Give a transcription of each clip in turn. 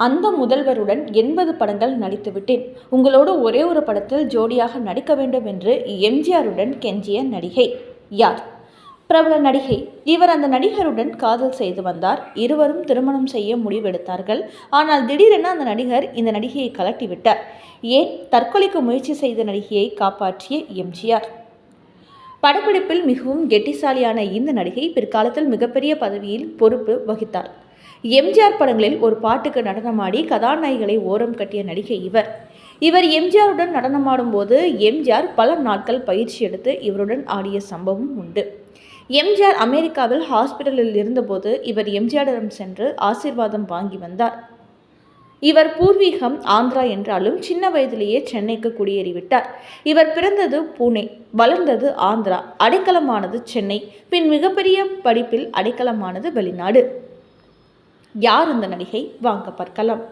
அந்த முதல்வருடன் 80 படங்கள் நடித்துவிட்டேன். உங்களோடு ஒரே ஒரு படத்தில் ஜோடியாக நடிக்க வேண்டும் என்று எம்ஜிஆருடன் கெஞ்சிய நடிகை யார்? பிரபல நடிகை. இவர் அந்த நடிகருடன் காதல் செய்து வந்தார். இருவரும் திருமணம் செய்ய முடிவெடுத்தார்கள். ஆனால் திடீரென அந்த நடிகர் இந்த நடிகையை கலட்டிவிட்டார். ஏன்? தற்கொலைக்கு முயற்சி செய்த நடிகையை காப்பாற்றிய எம்ஜிஆர். படப்பிடிப்பில் மிகவும் கெட்டிசாலியான இந்த நடிகை பிற்காலத்தில் மிகப்பெரிய பதவியில் பொறுப்பு வகித்தார். எம்ஜிஆர் படங்களில் ஒரு பாட்டுக்கு நடனமாடி கதாநாயகிகளை ஓரம் கட்டிய நடிகை இவர் எம்ஜிஆருடன் நடனமாடும் போது எம்ஜிஆர் பல நாட்கள் பயிற்சி எடுத்து இவருடன் ஆடிய சம்பவம் உண்டு. எம்ஜிஆர் அமெரிக்காவில் ஹாஸ்பிட்டலில் இருந்தபோது இவர் எம்ஜிஆரிடம் சென்று ஆசீர்வாதம் வாங்கி வந்தார். இவர் பூர்வீகம் ஆந்திரா என்றாலும் சின்ன வயதிலேயே சென்னைக்கு குடியேறிவிட்டார். இவர் பிறந்தது புனே, வளர்ந்தது ஆந்திரா, அடைக்கலமானது சென்னை, பின் மிகப்பெரிய படிப்பில் அடைக்கலமானது வெளிநாடு. யார் இந்த நடிகை? வாங்க பார்க்கலாம்.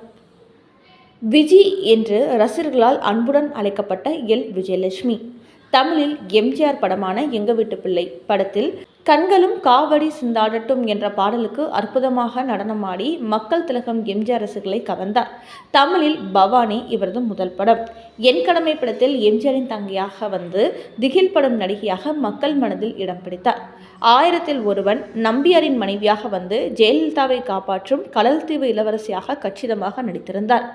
விஜி என்று ரசிகர்களால் அன்புடன் அழைக்கப்பட்ட எல். விஜயலட்சுமி. தமிழில் எம்ஜிஆர் படமான எங்க வீட்டு பிள்ளை படத்தில் கண்களும் காவடி சிந்தாடட்டும் என்ற பாடலுக்கு அற்புதமாக நடனமாடி மக்கள் திலகம் எம்ஜிஆர் ரசிகர்களை கவர்ந்தார். தமிழில் பவானி இவரது முதல் படம். என் கடமை படத்தில் எம்ஜிஆரின் தங்கையாக வந்து திகில் படம் நடிகையாக மக்கள் மனதில் இடம் பிடித்தார். 1000ல் ஒருவன் நம்பியாரின் மனைவியாக வந்து ஜெயலலிதாவை காப்பாற்றும் கடல்தீவு இளவரசியாக கச்சிதமாக நடித்திருந்தார்.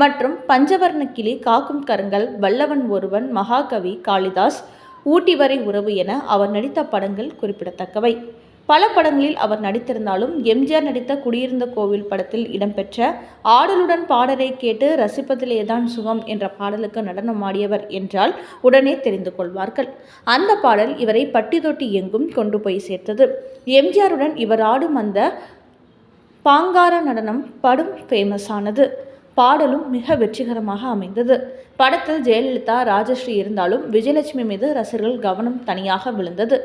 மற்றும் பஞ்சவர்ண கிளி, காக்கும் கரங்கள், வல்லவன் ஒருவன், மகாகவி, காளிதாஸ், ஊட்டி வரை உறவு என அவர் நடித்த படங்கள் குறிப்பிடத்தக்கவை. பல படங்களில் அவர் நடித்திருந்தாலும் எம்ஜிஆர் நடித்த குடியிருந்த கோவில் படத்தில் இடம்பெற்ற ஆடலுடன் பாடலை கேட்டு ரசிப்பதிலேதான் சுகம் என்ற பாடலுக்கு நடனமாடியவர் என்றால் உடனே தெரிந்து கொள்வார்கள். அந்த பாடல் இவரை பட்டி தொட்டி எங்கும் கொண்டு போய் சேர்த்தது. எம்ஜிஆருடன் இவர் ஆடும் அந்த பாங்கார நடனம் படும் ஃபேமஸ் ஆனது. பாடலும் மிக வெற்றிகரமாக அமைந்தது. படத்தில் ஜெயலலிதா, ராஜஸ்ரீ இருந்தாலும் விஜயலட்சுமி மீது ரசிகர்கள் கவனம் தனியாக விழுந்தது.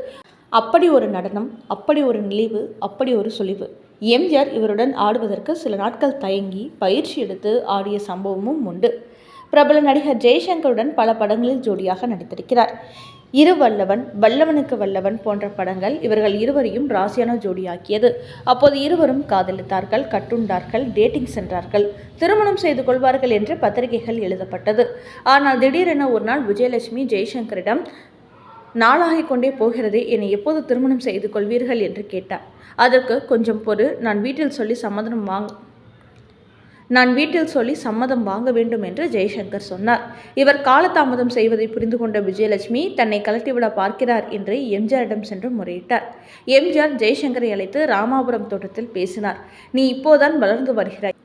அப்படி ஒரு நடனம், அப்படி ஒரு நெளிவு, அப்படி ஒரு சொலிவு. எம்ஜிஆர் இவருடன் ஆடுவதற்கு சில நாட்கள் தயங்கி பயிற்சி எடுத்து ஆடிய சம்பவமும் உண்டு. பிரபல நடிகர் ஜெய்சங்கருடன் பல படங்களில் ஜோடியாக நடித்திருக்கிறார். வல்லவன், வல்லவனுக்கு வல்லவன் போன்ற படங்கள் இவர்கள் இருவரையும் ராசியான ஜோடியாக்கியது. அப்போது இருவரும் காதலித்தார்கள், கட்டுண்டார்கள், டேட்டிங் சென்றார்கள், திருமணம் செய்து கொள்வார்கள் என்று பத்திரிகைகள் எழுதப்பட்டது. ஆனால் திடீரென ஒரு நாள் விஜயலட்சுமி ஜெய்சங்கரிடம் நாளாகிக் கொண்டே போகிறதே, என்னை எப்போது திருமணம் செய்து கொள்வீர்கள் என்று கேட்டார். அதற்கு கொஞ்சம் பொறு, நான் வீட்டில் சொல்லி சம்மதம் வாங்க வேண்டும் என்று ஜெய்சங்கர் சொன்னார். இவர் காலதாமதம் செய்வதை புரிந்து கொண்ட விஜயலட்சுமி தன்னை கலட்டிவிட பார்க்கிறார் என்று எம்ஜிஆரிடம் சென்று முறையிட்டார். எம்ஜிஆர் ஜெய்சங்கரை அழைத்து ராமாபுரம் தோட்டத்தில் பேசினார். நீ இப்போதான் வளர்ந்து வருகிறாய்.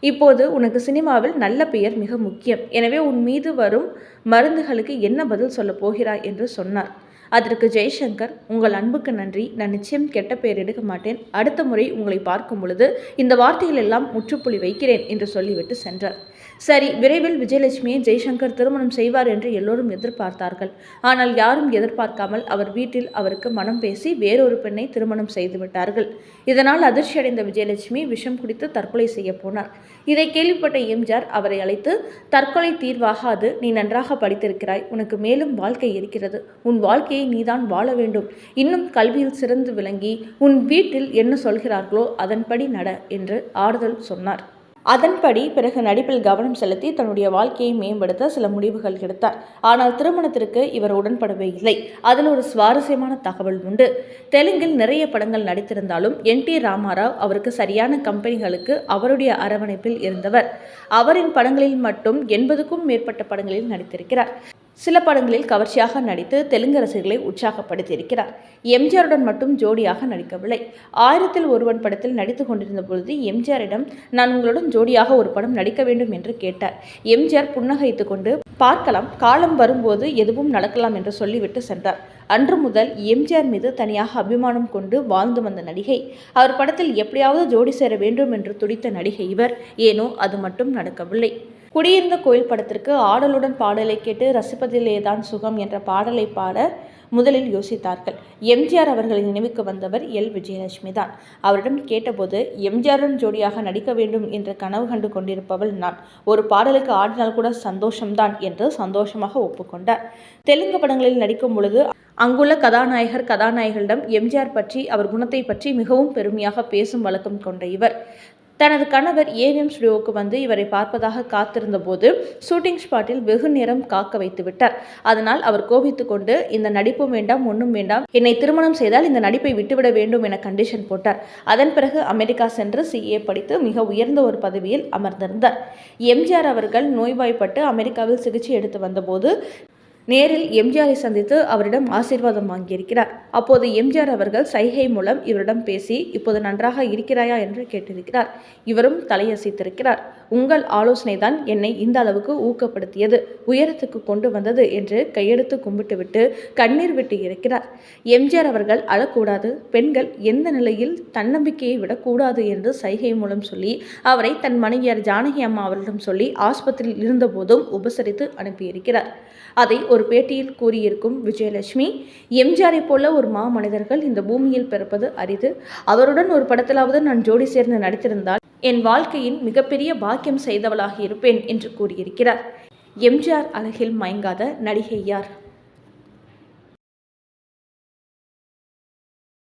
இப்போது உனக்கு சினிமாவில் நல்ல பெயர் மிக முக்கியம். எனவே உன் மீது வரும் மருந்துகளுக்கு என்ன பதில் சொல்ல போகிறாய் என்று சொன்னார். அதற்கு ஜெய்சங்கர், உங்கள் அன்புக்கு நன்றி, நான் நிச்சயம் கெட்ட பெயர் எடுக்க மாட்டேன். அடுத்த முறை உங்களை பார்க்கும் பொழுது இந்த வார்த்தைகள் எல்லாம் முற்றுப்புள்ளி வைக்கிறேன் என்று சொல்லிவிட்டு சென்றார். சரி, விரைவில் விஜயலட்சுமியை ஜெய்சங்கர் திருமணம் செய்வார் என்று எல்லோரும் எதிர்பார்த்தார்கள். ஆனால் யாரும் எதிர்பார்க்காமல் அவர் வீட்டில் அவருக்கு மனம் பேசி வேறொரு பெண்ணை திருமணம் செய்து விட்டார்கள். இதனால் அதிர்ச்சியடைந்த விஜயலட்சுமி விஷம் குடித்து தற்கொலை செய்ய போனார். இதை கேள்விப்பட்ட எம்ஜிஆர் அவரை அழைத்து, தற்கொலை தீர்வாகாது, நீ நன்றாக படித்திருக்கிறாய், உனக்கு மேலும் வாழ்க்கை இருக்கிறது, உன் வாழ்க்கையை நீதான் வாழ வேண்டும், இன்னும் கல்வியில் சிறந்து விளங்கி உன் வீட்டில் என்ன சொல்கிறார்களோ அதன்படி நட என்று ஆறுதல் சொன்னார். அதன்படி பிறகு நடிப்பில் கவனம் செலுத்தி தன்னுடைய வாழ்க்கையை மேம்படுத்த சில முடிவுகள் எடுத்தார். ஆனால் திருமணத்திற்கு இவர் உடன்படவே இல்லை. அதில் ஒரு சுவாரஸ்யமான தகவல் உண்டு. தெலுங்கில் நிறைய படங்கள் நடித்திருந்தாலும் NT ராமாராவ் அவருக்கு சரியான கம்பெனிகளுக்கு அவருடைய அரவணைப்பில் இருந்தவர். அவரின் படங்களில் மட்டும் 80க்கும் மேற்பட்ட படங்களில் நடித்திருக்கிறார். சில படங்களில் கவர்ச்சியாக நடித்து தெலுங்கு ரசிகர்களை உற்சாகப்படுத்தியிருக்கிறார். எம்ஜிஆருடன் மட்டும் ஜோடியாக நடிக்கவில்லை. 1000ல் ஒருவன் படத்தில் நடித்து கொண்டிருந்த பொழுது எம்ஜிஆரிடம், நான் உங்களுடன் ஜோடியாக ஒரு படம் நடிக்க வேண்டும் என்று கேட்டார். எம்ஜிஆர் புன்னகைத்து கொண்டு, பார்க்கலாம், காலம் வரும்போது எதுவும் நடக்கலாம் என்று சொல்லிவிட்டு சென்றார். அன்று முதல் எம்ஜிஆர் மீது தனியாக அபிமானம் கொண்டு வாழ்ந்து வந்த நடிகை. அவர் படத்தில் எப்படியாவது ஜோடி சேர வேண்டும் என்று துடித்த நடிகை இவர். ஏனோ அது மட்டும் நடக்கவில்லை. குடியிருந்த கோயில் படத்திற்கு ஆடலுடன் பாடலை கேட்டு ரசிப்பதிலேதான் சுகம் என்ற பாடலை பாட முதலில் யோசித்தார்கள். எம்ஜிஆர் அவர்களின் நினைவுக்கு வந்தவர் எல். விஜயலட்சுமி தான். அவரிடம் கேட்டபோது, எம்ஜிஆருடன் ஜோடியாக நடிக்க வேண்டும் என்று கனவு கண்டு கொண்டிருப்பவள் நான். ஒரு பாடலுக்கு ஆடினால் கூட சந்தோஷம்தான் என்று சந்தோஷமாக ஒப்புக்கொண்டார். தெலுங்கு படங்களில் நடிக்கும் பொழுது அங்குள்ள கதாநாயகர்களிடம் எம்ஜிஆர் பற்றி, அவர் குணத்தை பற்றி மிகவும் பெருமையாக பேசும் வழக்கம் கொண்ட இவர் தனது கணவர் ஏவிஎம் ஸ்டுடியோவுக்கு வந்து இவரை பார்ப்பதாக காத்திருந்த போது ஷூட்டிங் ஸ்பாட்டில் வெகு நேரம் காக்க வைத்து விட்டார். அதனால் அவர் கோபித்துக் கொண்டு, இந்த நடிப்பும் வேண்டாம், ஒன்றும் வேண்டாம், என்னை திருமணம் செய்தால் இந்த நடிப்பை விட்டுவிட வேண்டும் என கண்டிஷன் போட்டார். அதன் பிறகு அமெரிக்கா சென்று CA படித்து மிக உயர்ந்த ஒரு பதவியில் அமர்ந்திருந்தார். எம்ஜிஆர் அவர்கள் நோய்வாய்ப்பட்டு அமெரிக்காவில் சிகிச்சை எடுத்து வந்தபோது நேரில் எம்ஜிஆரை சந்தித்து அவரிடம் ஆசீர்வாதம் வாங்கியிருக்கிறார். அப்போது எம்ஜிஆர் அவர்கள் சைகை மூலம் இவரிடம் பேசி, இப்போது நன்றாக இருக்கிறாயா என்று கேட்டிருக்கிறார். இவரும் தலையசைத்திருக்கிறார். உங்கள் ஆலோசனைதான் என்னை இந்த அளவுக்கு ஊக்கப்படுத்தியது, உயரத்துக்கு கொண்டு வந்தது என்று கையெடுத்து கும்பிட்டுவிட்டு கண்ணீர் விட்டு இருக்கிறார். எம்ஜிஆர் அவர்கள் அழக்கூடாது, பெண்கள் எந்த நிலையில் தன்னம்பிக்கையை விடக்கூடாது என்று சைகை மூலம் சொல்லி அவரை தன் மனைவியார் ஜானகி அம்மா அவர்களிடம் சொல்லி ஆஸ்பத்திரியில் இருந்தபோதும் உபசரித்து அனுப்பியிருக்கிறார். அதை ஒரு பேட்டியில் கூறியிருக்கும் விஜயலட்சுமி, எம்ஜிஆரை போல ஒரு மாமனிதர்கள் இந்த பூமியில் பிறப்பது அரிது. அவருடன் ஒரு படத்திலாவது நான் ஜோடி சேர்ந்து நடித்திருந்தால் என் வாழ்க்கையின் மிகப்பெரிய பாக்கியம் செய்தவளாக இருப்பேன் என்று கூறியிருக்கிறார். எம்ஜிஆர் அழகில் மயங்காத நடிகை யார்?